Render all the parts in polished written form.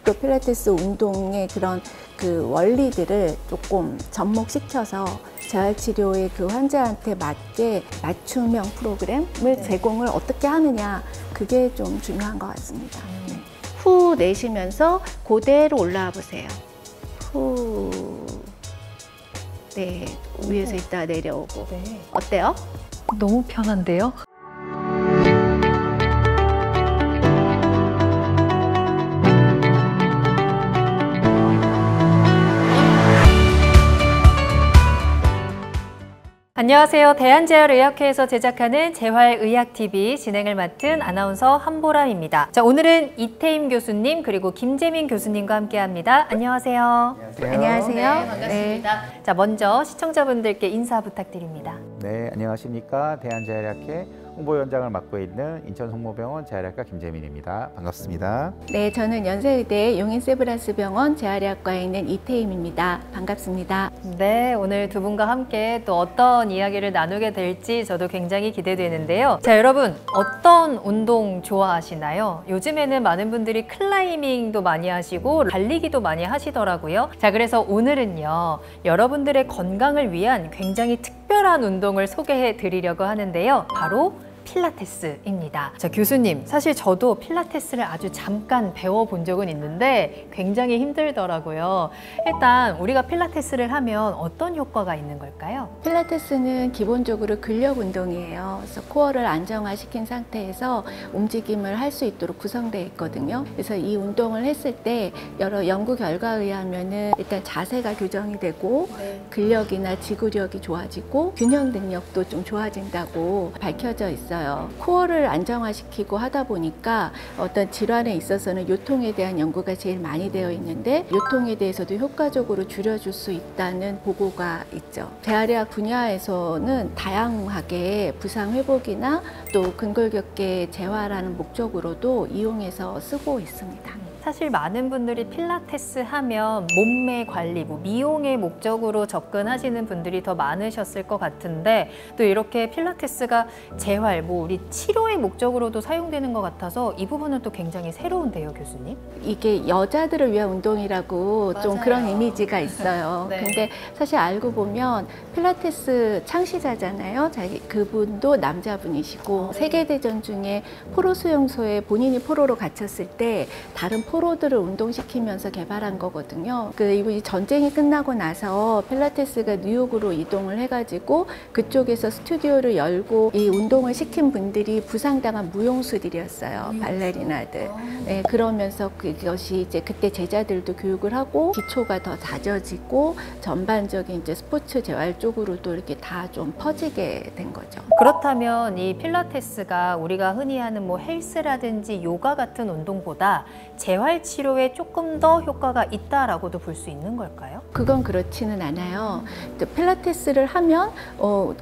또 필라테스 운동의 그런 그 원리들을 조금 접목시켜서 재활치료의 그 환자한테 맞게 맞춤형 프로그램을 제공을 어떻게 하느냐, 그게 좀 중요한 것 같습니다. 후 내쉬면서 그대로 올라와 보세요. 후. 네, 위에서 있다가 내려오고. 네. 어때요? 너무 편한데요? 안녕하세요. 대한재활의학회에서 제작하는 재활의학TV 진행을 맡은 아나운서 한보람입니다. 자, 오늘은 이태임 교수님 그리고 김재민 교수님과 함께합니다. 안녕하세요. 안녕하세요. 네, 반갑습니다. 네. 자, 먼저 시청자분들께 인사 부탁드립니다. 네, 안녕하십니까. 대한재활의학회 홍보위원장을 맡고 있는 인천성모병원 재활의학과 김재민입니다. 반갑습니다. 네, 저는 연세의대 용인세브란스병원 재활의학과에 있는 이태임입니다. 반갑습니다. 네, 오늘 두 분과 함께 또 어떤 이야기를 나누게 될지 저도 굉장히 기대되는데요. 자, 여러분 어떤 운동 좋아하시나요? 요즘에는 많은 분들이 클라이밍도 많이 하시고 달리기도 많이 하시더라고요. 자, 그래서 오늘은요, 여러분들의 건강을 위한 굉장히 특별한 운동을 소개해 드리려고 하는데요. 바로 필라테스입니다. 자, 교수님, 사실 저도 필라테스를 아주 잠깐 배워본 적은 있는데 굉장히 힘들더라고요. 일단 우리가 필라테스를 하면 어떤 효과가 있는 걸까요? 필라테스는 기본적으로 근력 운동이에요. 그래서 코어를 안정화시킨 상태에서 움직임을 할 수 있도록 구성되어 있거든요. 그래서 이 운동을 했을 때 여러 연구 결과에 의하면은 일단 자세가 교정이 되고 근력이나 지구력이 좋아지고 균형 능력도 좀 좋아진다고 밝혀져 있어요. 코어를 안정화시키고 하다 보니까 어떤 질환에 있어서는 요통에 대한 연구가 제일 많이 되어 있는데 요통에 대해서도 효과적으로 줄여줄 수 있다는 보고가 있죠. 재활의학 분야에서는 다양하게 부상 회복이나 또 근골격계 재활하는 목적으로도 이용해서 쓰고 있습니다. 사실 많은 분들이 필라테스 하면 몸매 관리, 미용의 목적으로 접근하시는 분들이 더 많으셨을 것 같은데 또 이렇게 필라테스가 재활, 우리 치료의 목적으로도 사용되는 것 같아서 이 부분은 또 굉장히 새로운데요, 교수님? 이게 여자들을 위한 운동이라고 맞아요. 좀 그런 이미지가 있어요. 네. 근데 사실 알고 보면 필라테스 창시자잖아요. 그분도 남자분이시고 세계대전 중에 포로 수용소에 본인이 포로로 갇혔을 때 다른 포로들을 운동시키면서 개발한 거거든요. 이분이 전쟁이 끝나고 나서 필라테스가 뉴욕으로 이동을 해가지고 그쪽에서 스튜디오를 열고 이 운동을 시킨 분들이 부상당한 무용수들이었어요. 발레리나들. 네, 그러면서 그것이 이제 그때 제자들도 교육을 하고 기초가 더 다져지고 전반적인 이제 스포츠 재활 쪽으로도 이렇게 다 좀 퍼지게 된 거죠. 그렇다면 이 필라테스가 우리가 흔히 하는 헬스라든지 요가 같은 운동보다 재활 치료에 조금 더 효과가 있다라고도 볼 수 있는 걸까요? 그건 그렇지는 않아요. 필라테스를 하면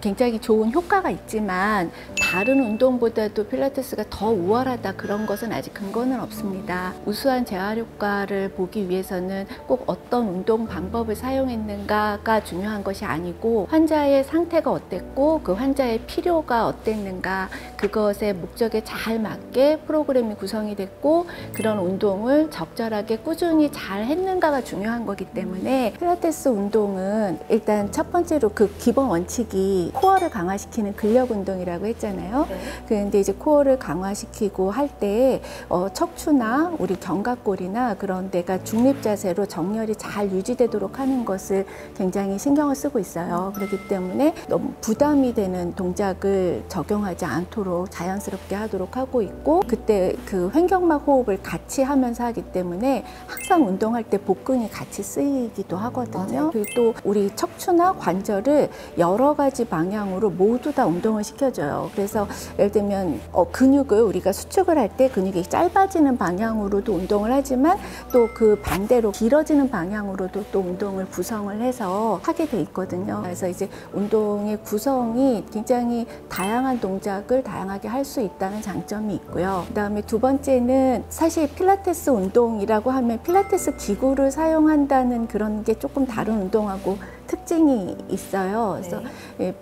굉장히 좋은 효과가 있지만 다른 운동보다도 필라테스가 더 우월하다 그런 것은 아직 근거는 없습니다. 우수한 재활 효과를 보기 위해서는 꼭 어떤 운동 방법을 사용했는가가 중요한 것이 아니고 환자의 상태가 어땠고 그 환자의 필요가 어땠는가, 그것의 목적에 잘 맞게 프로그램이 구성이 됐고 그런 운동을 적절하게 꾸준히 잘 했는가가 중요한 거기 때문에 필라테스 운동은 일단 첫 번째로 그 기본 원칙이 코어를 강화시키는 근력 운동이라고 했잖아요. 그런데 이제 코어를 강화시키고 할 때 척추나 우리 견갑골이나 그런 데가 중립 자세로 정렬이 잘 유지되도록 하는 것을 굉장히 신경을 쓰고 있어요. 그렇기 때문에 너무 부담이 되는 동작을 적용하지 않도록 자연스럽게 하도록 하고 있고 그때 그 횡격막 호흡을 같이 하면서 하기 때문에 항상 운동할 때 복근이 같이 쓰이기도 하거든요. 그리고 또 우리 척추나 관절을 여러 가지 방향으로 모두 다 운동을 시켜줘요. 그래서 예를 들면 근육을 우리가 수축을 할 때 근육이 짧아지는 방향으로도 운동을 하지만 또 그 반대로 길어지는 방향으로도 또 운동을 구성을 해서 하게 돼 있거든요. 그래서 이제 운동의 구성이 굉장히 다양한 동작을 다양하게 할 수 있다는 장점이 있고요. 그다음에 두 번째는 사실 필라테스 운동이라고 하면 필라테스 기구를 사용한다는 그런 게 조금 다른 운동하고 특징이 있어요. 그래서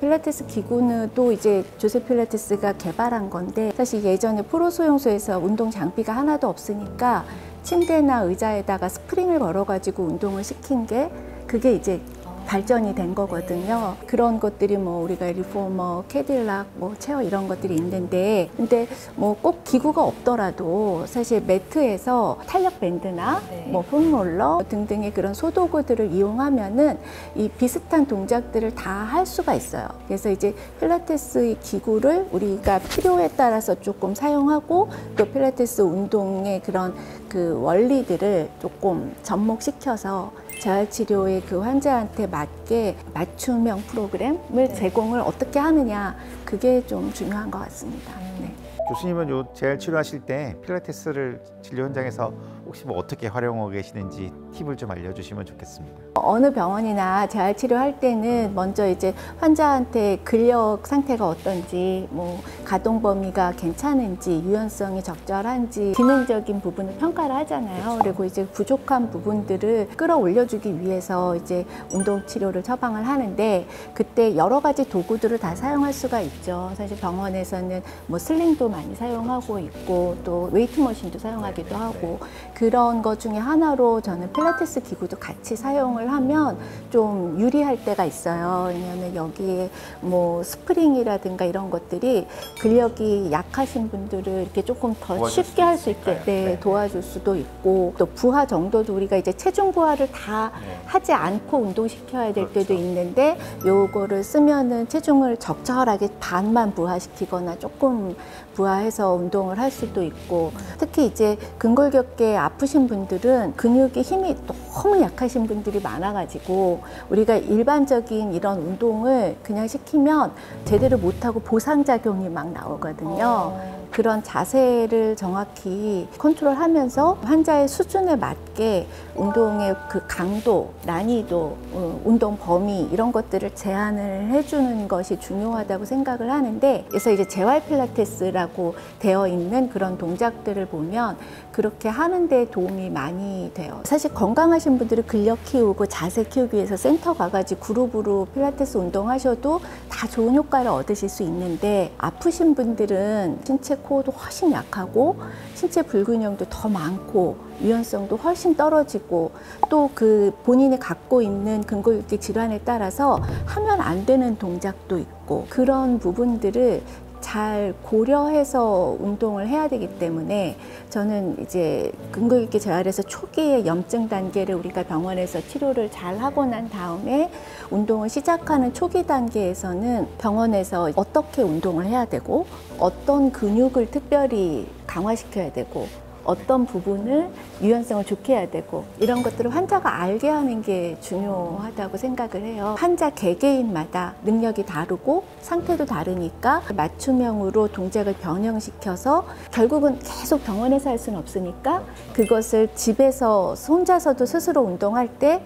필라테스 기구는 또 이제 조셉 필라테스가 개발한 건데 사실 예전에 포로 수용소에서 운동 장비가 하나도 없으니까 침대나 의자에다가 스프링을 걸어가지고 운동을 시킨 게 그게 이제 발전이 된 거거든요. 그런 것들이 뭐 우리가 리포머, 캐딜락, 뭐 체어 이런 것들이 있는데, 근데 뭐 꼭 기구가 없더라도 사실 매트에서 탄력 밴드나 뭐 폼롤러 등등의 그런 소도구들을 이용하면은 이 비슷한 동작들을 다 할 수가 있어요. 그래서 이제 필라테스의 기구를 우리가 필요에 따라서 조금 사용하고 또 필라테스 운동의 그런 그 원리들을 조금 접목시켜서 재활치료의 그 환자한테 맞게 맞춤형 프로그램을 제공을 어떻게 하느냐, 그게 좀 중요한 것 같습니다. 네. 교수님은 요 재활 치료하실 때 필라테스를 진료 현장에서 혹시 뭐 어떻게 활용하고 계시는지 팁을 좀 알려주시면 좋겠습니다. 어느 병원이나 재활치료할 때는 먼저 이제 환자한테 근력 상태가 어떤지, 뭐 가동 범위가 괜찮은지, 유연성이 적절한지 기능적인 부분을 평가를 하잖아요. 그리고 이제 부족한 부분들을 끌어올려주기 위해서 이제 운동 치료를 처방을 하는데, 그때 여러 가지 도구들을 다 사용할 수가 있죠. 사실 병원에서는 뭐 슬링도 많이 사용하고 있고 또 웨이트머신도 사용하기도 하고, 그런 것 중에 하나로 저는 필라테스 기구도 같이 사용을 하면 좀 유리할 때가 있어요. 왜냐하면 여기에 뭐 스프링이라든가 이런 것들이 근력이 약하신 분들을 이렇게 조금 더 쉽게 할 수 있게 도와줄 수도 있고, 또 부하 정도도 우리가 이제 체중 부하를 다 하지 않고 운동시켜야 될 때도 있는데, 요거를 쓰면은 체중을 적절하게 반만 부하시키거나 조금 부하해서 운동을 할 수도 있고, 특히 이제 근골격계 아프신 분들은 근육의 힘이 너무 약하신 분들이 많아가지고 우리가 일반적인 이런 운동을 그냥 시키면 제대로 못하고 보상작용이 막 나오거든요. 그런 자세를 정확히 컨트롤하면서 환자의 수준에 맞게 운동의 그 강도, 난이도, 운동 범위 이런 것들을 제한을 해주는 것이 중요하다고 생각을 하는데, 그래서 이제 재활 필라테스라고 되어 있는 그런 동작들을 보면 그렇게 하는 데 도움이 많이 돼요. 사실 건강하신 분들이 근력 키우고 자세 키우기 위해서 센터 가가지고 그룹으로 필라테스 운동하셔도 다 좋은 효과를 얻으실 수 있는데, 아프신 분들은 신체 코어도 훨씬 약하고 신체 불균형도 더 많고 유연성도 훨씬 떨어지고, 또 그 본인이 갖고 있는 근골격계 질환에 따라서 하면 안 되는 동작도 있고, 그런 부분들을 잘 고려해서 운동을 해야 되기 때문에 저는 이제 근골격계 재활에서 초기의 염증 단계를 우리가 병원에서 치료를 잘 하고 난 다음에 운동을 시작하는 초기 단계에서는 병원에서 어떻게 운동을 해야 되고, 어떤 근육을 특별히 강화시켜야 되고, 어떤 부분을 유연성을 좋게 해야 되고, 이런 것들을 환자가 알게 하는 게 중요하다고 생각을 해요. 환자 개개인마다 능력이 다르고 상태도 다르니까 맞춤형으로 동작을 변형시켜서 결국은 계속 병원에서 할 수는 없으니까 그것을 집에서 혼자서도 스스로 운동할 때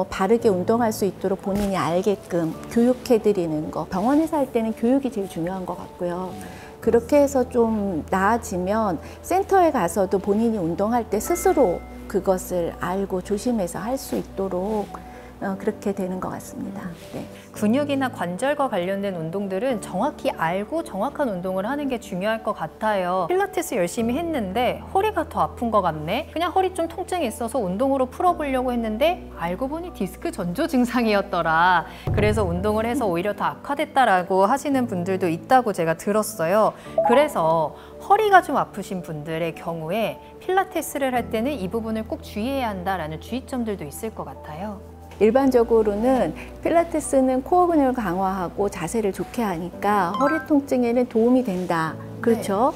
바르게 운동할 수 있도록 본인이 알게끔 교육해드리는 거, 병원에서 할 때는 교육이 제일 중요한 것 같고요. 그렇게 해서 좀 나아지면 센터에 가서도 본인이 운동할 때 스스로 그것을 알고 조심해서 할 수 있도록 그렇게 되는 것 같습니다. 네. 근육이나 관절과 관련된 운동들은 정확히 알고 정확한 운동을 하는 게 중요할 것 같아요. 필라테스 열심히 했는데 허리가 더 아픈 것 같네? 그냥 허리 좀 통증이 있어서 운동으로 풀어보려고 했는데 알고 보니 디스크 전조 증상이었더라. 그래서 운동을 해서 오히려 더 악화됐다라고 하시는 분들도 있다고 제가 들었어요. 그래서 허리가 좀 아프신 분들의 경우에 필라테스를 할 때는 이 부분을 꼭 주의해야 한다라는 주의점들도 있을 것 같아요. 일반적으로는 필라테스는 코어 근육을 강화하고 자세를 좋게 하니까 허리 통증에는 도움이 된다. 그렇죠?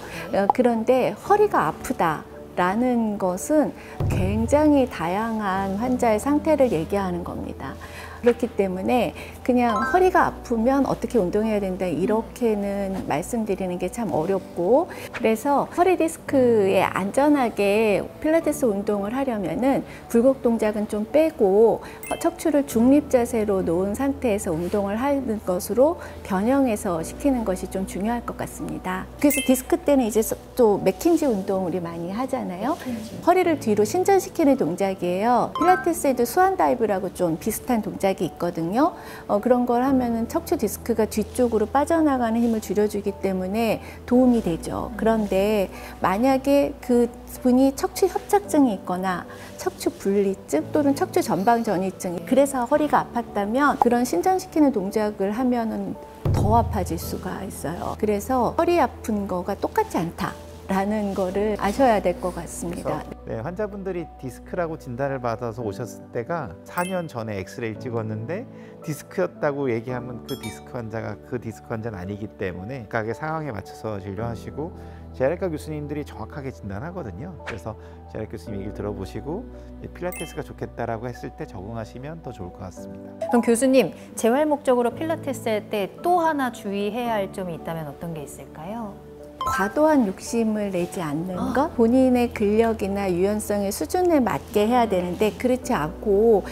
그런데 허리가 아프다라는 것은 굉장히 다양한 환자의 상태를 얘기하는 겁니다. 그렇기 때문에 그냥 허리가 아프면 어떻게 운동해야 된다 이렇게는 말씀드리는 게 참 어렵고, 그래서 허리 디스크에 안전하게 필라테스 운동을 하려면은 굴곡 동작은 좀 빼고 척추를 중립 자세로 놓은 상태에서 운동을 하는 것으로 변형해서 시키는 것이 좀 중요할 것 같습니다. 그래서 디스크 때는 이제 또 맥킨지 운동 우리 많이 하잖아요. 허리를 뒤로 신전시키는 동작이에요. 필라테스에도 수완 다이브라고 좀 비슷한 동작이 동작이 있거든요. 그런 걸 하면은 척추 디스크가 뒤쪽으로 빠져나가는 힘을 줄여주기 때문에 도움이 되죠. 그런데 만약에 그 분이 척추 협착증이 있거나 척추 분리증 또는 척추 전방 전이증, 그래서 허리가 아팠다면 그런 신장시키는 동작을 하면은 더 아파질 수가 있어요. 그래서 허리 아픈 거가 똑같지 않다라는 거를 아셔야 될 것 같습니다. 네, 환자분들이 디스크라고 진단을 받아서 오셨을 때가 4년 전에 엑스레이를 찍었는데 디스크였다고 얘기하면 그 디스크 환자가 그 디스크 환자는 아니기 때문에 각각의 상황에 맞춰서 진료하시고 재활과 교수님들이 정확하게 진단하거든요. 그래서 재활 교수님 얘기를 들어보시고 필라테스가 좋겠다라고 했을 때 적응하시면 더 좋을 것 같습니다. 그럼 교수님, 재활 목적으로 필라테스 할 때 또 하나 주의해야 할 점이 있다면 어떤 게 있을까요? 과도한 욕심을 내지 않는 것, 본인의 근력이나 유연성의 수준에 맞게 해야 되는데 그렇지 않고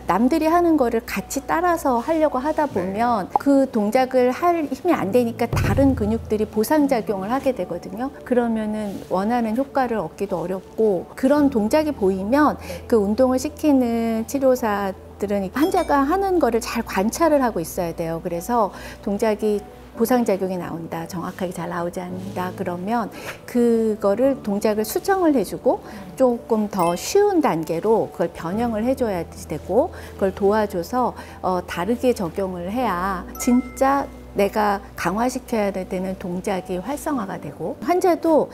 남들이 하는 거를 같이 따라서 하려고 하다 보면 그 동작을 할 힘이 안 되니까 다른 근육들이 보상작용을 하게 되거든요. 그러면은 원하는 효과를 얻기도 어렵고, 그런 동작이 보이면 그 운동을 시키는 치료사들은 환자가 하는 거를 잘 관찰을 하고 있어야 돼요. 그래서 동작이 보상작용이 나온다, 정확하게 잘 나오지 않는다 그러면 그거를 동작을 수정을 해주고 조금 더 쉬운 단계로 그걸 변형을 해줘야 되고, 그걸 도와줘서 다르게 적용을 해야 진짜 내가 강화시켜야 되는 동작이 활성화가 되고, 환자도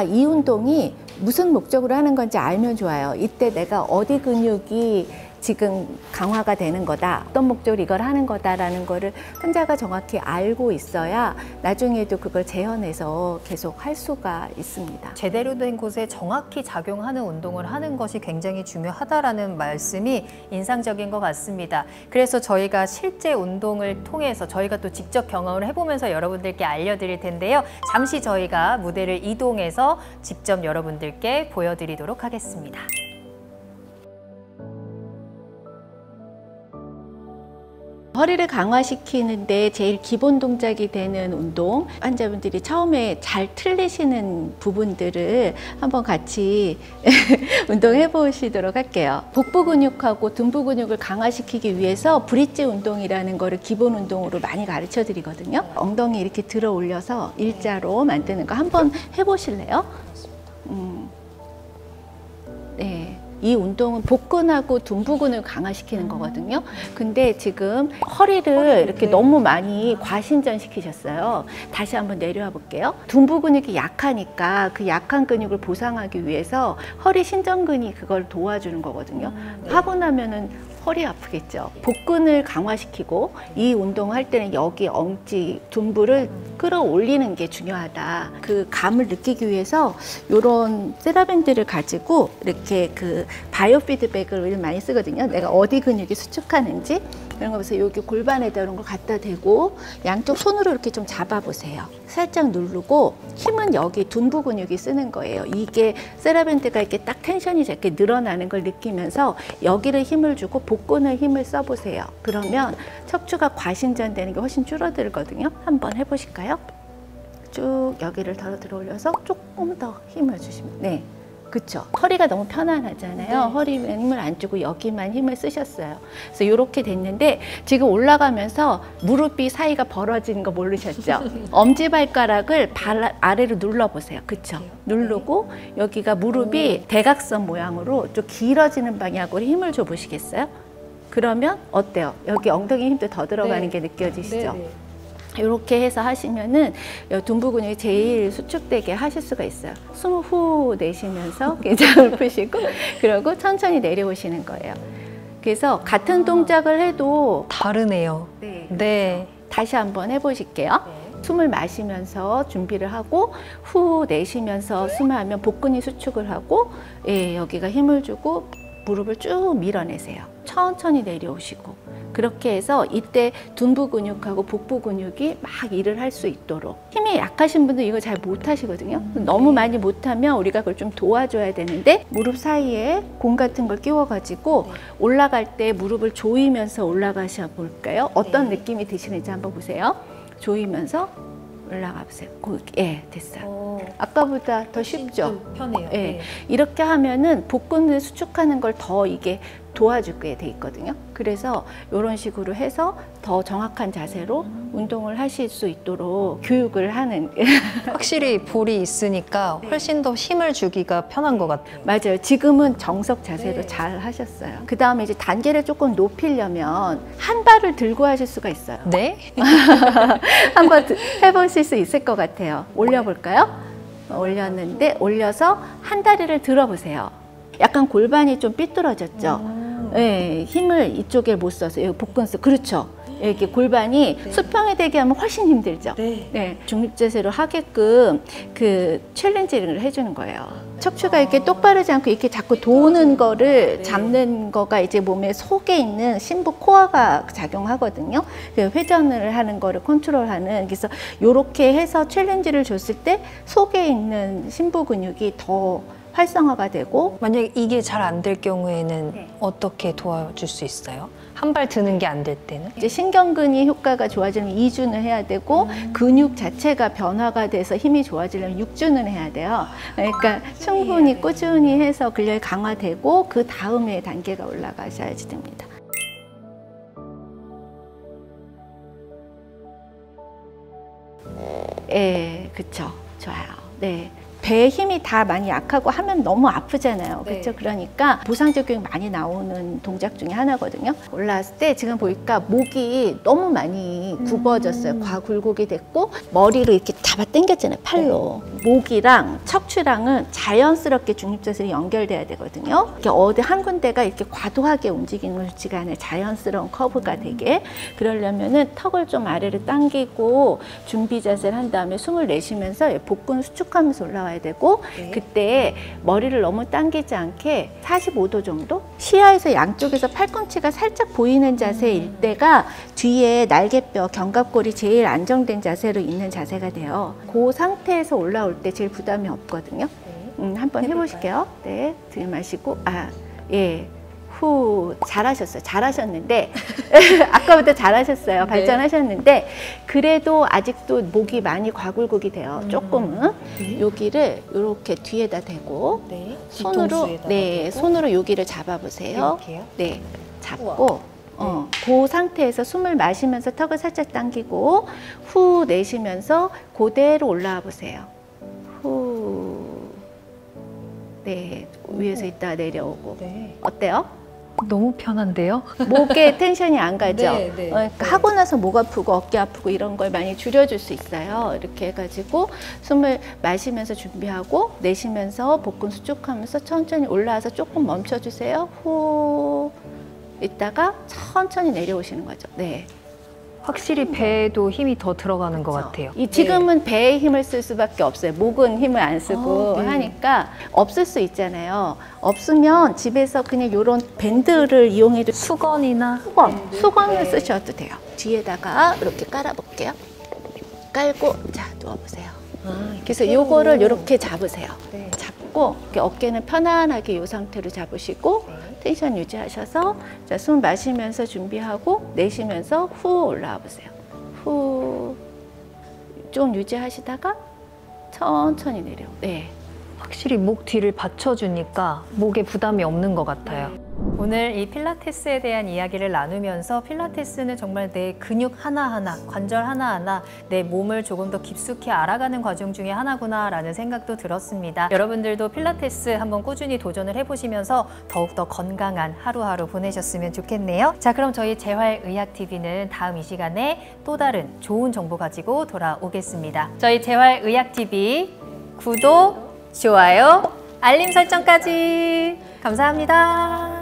이 운동이 무슨 목적으로 하는 건지 알면 좋아요. 이때 내가 어디 근육이 지금 강화가 되는 거다, 어떤 목적으로 이걸 하는 거다라는 거를 환자가 정확히 알고 있어야 나중에도 그걸 재현해서 계속 할 수가 있습니다. 제대로 된 곳에 정확히 작용하는 운동을 하는 것이 굉장히 중요하다라는 말씀이 인상적인 것 같습니다. 그래서 저희가 실제 운동을 통해서 저희가 또 직접 경험을 해보면서 여러분들께 알려드릴 텐데요. 잠시 저희가 무대를 이동해서 직접 여러분들께 보여드리도록 하겠습니다. 허리를 강화시키는데 제일 기본 동작이 되는 운동, 환자분들이 처음에 잘 틀리시는 부분들을 한번 같이 운동해 보시도록 할게요. 복부 근육하고 등부 근육을 강화시키기 위해서 브릿지 운동이라는 거를 기본 운동으로 많이 가르쳐 드리거든요. 엉덩이 이렇게 들어 올려서 일자로 만드는 거 한번 해보실래요? 네. 이 운동은 복근하고 둔부근을 강화시키는 거거든요. 근데 지금 허리를 이렇게 너무 많이 과신전 시키셨어요. 다시 한번 내려와 볼게요. 둔부 근육이 약하니까 그 약한 근육을 보상하기 위해서 허리 신전근이 그걸 도와주는 거거든요. 하고 나면은 허리 아프겠죠. 복근을 강화시키고 이 운동할 때는 여기 엉치, 둔부를 끌어올리는 게 중요하다. 그 감을 느끼기 위해서 이런 세라밴드를 가지고 이렇게 그 바이오 피드백을 많이 쓰거든요. 내가 어디 근육이 수축하는지 그런 거 보세요. 여기 골반에다 이런 걸 갖다 대고 양쪽 손으로 이렇게 좀 잡아보세요. 살짝 누르고 힘은 여기 둔부 근육이 쓰는 거예요. 이게 세라밴드가 이렇게 딱 텐션이 이렇게 늘어나는 걸 느끼면서 여기를 힘을 주고 복근을 힘을 써보세요. 그러면 척추가 과신전되는 게 훨씬 줄어들거든요. 한번 해보실까요? 쭉 여기를 더 들어 올려서 조금 더 힘을 주시면 네. 그렇죠. 허리가 너무 편안하잖아요. 네. 허리에 힘을 안 주고 여기만 힘을 쓰셨어요. 그래서 이렇게 됐는데 지금 올라가면서 무릎이 사이가 벌어지는 거 모르셨죠? 엄지발가락을 발 아래로 눌러보세요. 그렇죠? 누르고 여기가 무릎이 대각선 모양으로 좀 길어지는 방향으로 힘을 줘 보시겠어요? 그러면 어때요? 여기 엉덩이 힘도 더 들어가는 게 느껴지시죠? 네. 이렇게 해서 하시면은 둔부 근육이 제일 수축되게 하실 수가 있어요. 숨을 후 내쉬면서 긴장을 푸시고 그러고 천천히 내려오시는 거예요. 그래서 같은 동작을 해도 다르네요. 네. 네. 다시 한번 해보실게요. 숨을 마시면서 준비를 하고 후 내쉬면서 숨을 하면 복근이 수축을 하고 여기가 힘을 주고 무릎을 쭉 밀어내세요. 천천히 내려오시고 그렇게 해서 이때 둔부 근육하고 복부 근육이 막 일을 할 수 있도록. 힘이 약하신 분들 이거 잘 못하시거든요. 너무 많이 못하면 우리가 그걸 좀 도와줘야 되는데 무릎 사이에 공 같은 걸 끼워가지고 올라갈 때 무릎을 조이면서 올라가셔 볼까요? 어떤 느낌이 드시는지 한번 보세요. 조이면서 올라가 보세요. 예, 됐어요. 아까보다 더 쉽죠? 편해요. 예, 이렇게 하면은 복근을 수축하는 걸 더 이게 도와주게 돼 있거든요. 그래서 이런 식으로 해서 더 정확한 자세로 운동을 하실 수 있도록 교육을 하는 확실히 볼이 있으니까 훨씬 더 힘을 주기가 편한 것 같아요. 맞아요. 지금은 정석 자세로 잘 하셨어요. 그 다음에 이제 단계를 조금 높이려면 한 발을 들고 하실 수가 있어요. 네? 한번 해보실 수 있을 것 같아요. 올려볼까요? 올렸는데 올려서 한 다리를 들어보세요. 약간 골반이 좀 삐뚤어졌죠? 네, 힘을 이쪽에 못 써서 여기 복근스 그렇죠. 이렇게 골반이 수평이 되게 하면 훨씬 힘들죠. 네, 중립자세로 하게끔 그 챌린지를 해주는 거예요. 척추가 이렇게 똑바르지 않고 이렇게 자꾸 도는 거를 잡는 거가 이제 몸의 속에 있는 심부 코어가 작용하거든요. 그 회전을 하는 거를 컨트롤하는. 그래서 이렇게 해서 챌린지를 줬을 때 속에 있는 심부 근육이 더 활성화가 되고. 만약에 이게 잘 안 될 경우에는 어떻게 도와줄 수 있어요? 한 발 드는 게 안 될 때는? 이제 신경근이 효과가 좋아지려면 2주는 해야 되고 근육 자체가 변화가 돼서 힘이 좋아지려면 6주는 해야 돼요. 그러니까 충분히 꾸준히 해서 근력이 강화되고 그 다음에 단계가 올라가셔야지 됩니다. 예, 그쵸. 좋아요. 네. 배에 힘이 다 많이 약하고 하면 너무 아프잖아요. 그렇죠? 그러니까 보상적 교육 많이 나오는 동작 중에 하나거든요. 올라왔을 때 지금 보니까 목이 너무 많이 굽어졌어요. 과굴곡이 됐고 머리로 이렇게 잡아 당겼잖아요. 팔로. 목이랑 척추랑은 자연스럽게 중립자세로 연결돼야 되거든요. 이렇게 어디 한 군데가 이렇게 과도하게 움직이는 것지가 아니라 자연스러운 커브가 되게. 그러려면은 턱을 좀 아래로 당기고 준비 자세를 한 다음에 숨을 내쉬면서 복근 수축하면서 올라와야 되고 그때 머리를 너무 당기지 않게 45도 정도? 시야에서 양쪽에서 팔꿈치가 살짝 보이는 자세일 때가 뒤에 날개뼈, 견갑골이 제일 안정된 자세로 있는 자세가 돼요. 그 상태에서 올라올 때 제일 부담이 없거든요. 한번 해보실게요. 네, 들이마시고 예. 후, 잘하셨어요. 잘하셨는데 아까부터 잘하셨어요. 발전하셨는데 그래도 아직도 목이 많이 과굴곡이 돼요. 조금은 여기를 이렇게 뒤에다 대고 손으로 손으로 여기를 잡아보세요. 이렇게요? 네, 잡고 그 상태에서 숨을 마시면서 턱을 살짝 당기고 후 내쉬면서 그대로 올라와 보세요. 후, 네, 위에서 있다 내려오고. 어때요? 너무 편한데요? 목에 텐션이 안 가죠? 네. 하고 나서 목 아프고 어깨 아프고 이런 걸 많이 줄여줄 수 있어요. 이렇게 해가지고 숨을 마시면서 준비하고 내쉬면서 복근 수축하면서 천천히 올라와서 조금 멈춰주세요. 후 있다가 천천히 내려오시는 거죠. 네. 확실히 배에도 힘이 더 들어가는 것 같아요. 지금은 배에 힘을 쓸 수밖에 없어요. 목은 힘을 안 쓰고 하니까 없을 수 있잖아요. 없으면 집에서 그냥 이런 밴드를 이용해도 수건이나 수건을 쓰셔도 돼요. 뒤에다가 이렇게 깔아볼게요. 깔고 자 누워보세요. 그래서 요거를 이렇게 잡으세요. 잡고 이렇게 어깨는 편안하게 이 상태로 잡으시고 텐션 유지하셔서 자, 숨 마시면서 준비하고 내쉬면서 후 올라와 보세요. 후 좀 유지하시다가 천천히 내려. 네. 확실히 목 뒤를 받쳐주니까 목에 부담이 없는 것 같아요. 오늘 이 필라테스에 대한 이야기를 나누면서 필라테스는 정말 내 근육 하나하나, 관절 하나하나 내 몸을 조금 더 깊숙이 알아가는 과정 중에 하나구나 라는 생각도 들었습니다. 여러분들도 필라테스 한번 꾸준히 도전을 해보시면서 더욱더 건강한 하루하루 보내셨으면 좋겠네요. 자, 그럼 저희 재활의학TV는 다음 이 시간에 또 다른 좋은 정보 가지고 돌아오겠습니다. 저희 재활의학TV 구독, 좋아요, 알림 설정까지 감사합니다.